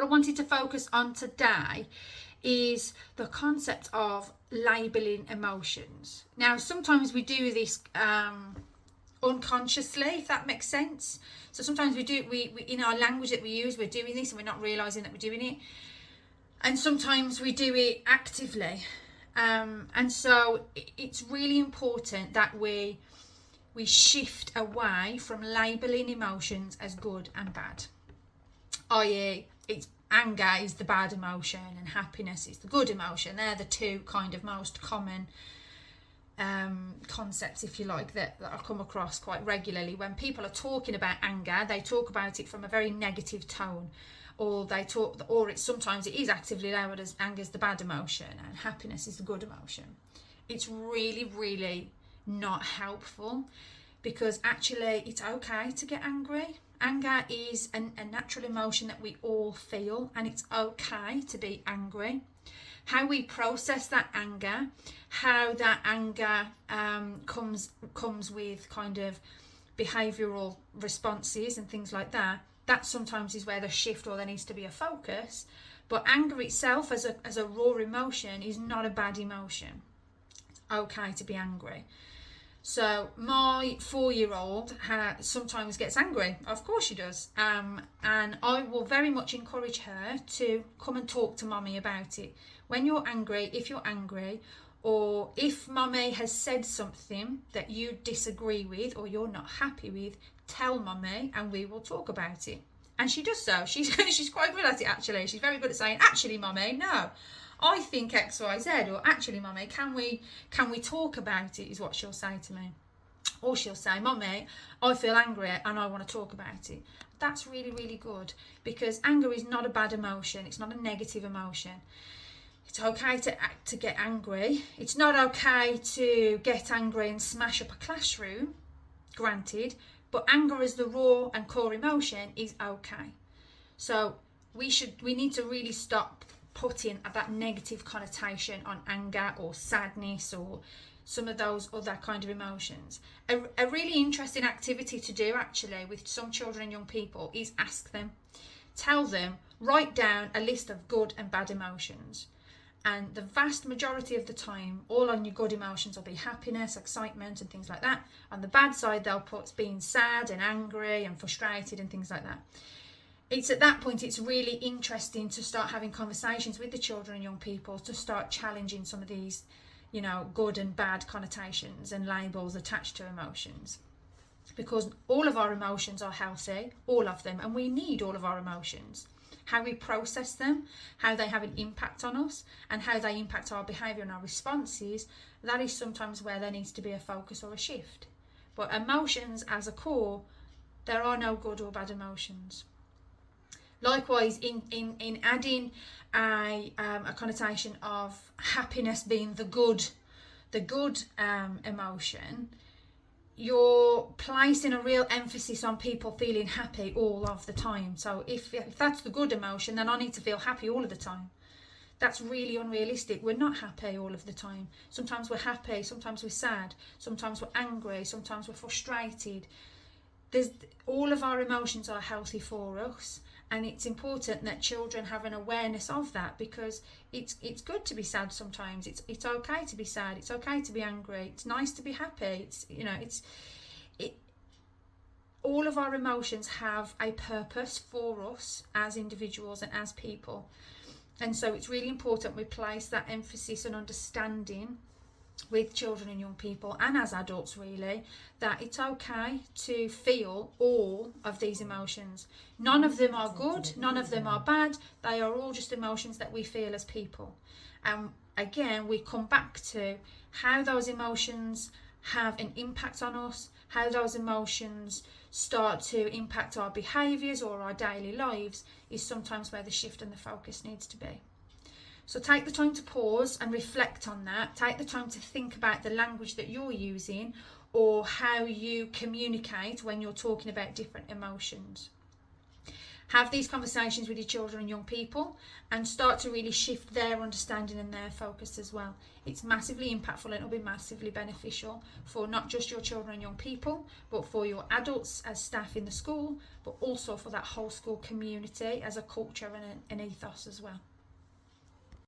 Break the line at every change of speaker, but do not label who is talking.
I wanted to focus on today is the concept of labeling emotions. Now, sometimes we do this unconsciously, if that makes sense. So sometimes we in our language that we use, we're doing this and we're not realizing that we're doing it. And sometimes we do it actively. And so it's really important that we shift away from labeling emotions as good and bad. I.e., it's anger is the bad emotion and happiness is the good emotion. They're the two kind of most common concepts, if you like, that I come across quite regularly. When people are talking about anger, they talk about it from a very negative tone, or sometimes it is actively labelled as anger is the bad emotion and happiness is the good emotion. It's really, really not helpful, because actually it's okay to get angry. Anger is a natural emotion that we all feel, and it's okay to be angry. How we process that anger, how that anger comes with kind of behavioural responses and things like that, that sometimes is where the shift, or there needs to be a focus. But anger itself as a raw emotion is not a bad emotion. It's okay to be angry. So my 4-year-old sometimes gets angry. Of course she does. And I will very much encourage her to come and talk to Mummy about it. When you're angry, if you're angry, or if Mummy has said something that you disagree with or you're not happy with, tell Mummy and we will talk about it. And she does so. She's quite good at it, actually. She's very good at saying, actually, Mummy, no, I think X, Y, Z, or actually, Mummy, can we talk about it, is what she'll say to me. Or she'll say, Mummy, I feel angry and I want to talk about it. That's really, really good, because anger is not a bad emotion. It's not a negative emotion. It's okay to get angry. It's not okay to get angry and smash up a classroom, granted, but anger as the raw and core emotion is okay. So we need to really stop putting that negative connotation on anger or sadness or some of those other kind of emotions. A really interesting activity to do, actually, with some children and young people is ask them, tell them, write down a list of good and bad emotions. And the vast majority of the time, all on your good emotions will be happiness, excitement and things like that. On the bad side, they'll put being sad and angry and frustrated and things like that. It's at that point, it's really interesting to start having conversations with the children and young people to start challenging some of these, good and bad connotations and labels attached to emotions. Because all of our emotions are healthy, all of them, and we need all of our emotions. How we process them, how they have an impact on us, and how they impact our behaviour and our responses, that is sometimes where there needs to be a focus or a shift. But emotions as a core, there are no good or bad emotions. Likewise, in adding a connotation of happiness being the good emotion, you're placing a real emphasis on people feeling happy all of the time. So if that's the good emotion, then I need to feel happy all of the time. That's really unrealistic. We're not happy all of the time. Sometimes we're happy, sometimes we're sad, sometimes we're angry, sometimes we're frustrated. All of our emotions are healthy for us, and it's important that children have an awareness of that, because it's good to be sad sometimes. It's okay to be sad. It's okay to be angry. It's nice to be happy. All of our emotions have a purpose for us as individuals and as people, and so it's really important we place that emphasis and understanding with children and young people, and as adults really, that it's okay to feel all of these emotions. None of them are good, none of them are bad. They are all just emotions that we feel as people. And again, we come back to how those emotions have an impact on us, how those emotions start to impact our behaviours or our daily lives, is sometimes where the shift and the focus needs to be. So take the time to pause and reflect on that. Take the time to think about the language that you're using, or how you communicate when you're talking about different emotions. have these conversations with your children and young people and start to really shift their understanding and their focus as well. It's massively impactful and it'll be massively beneficial for not just your children and young people, but for your adults as staff in the school, but also for that whole school community as a culture and an ethos as well.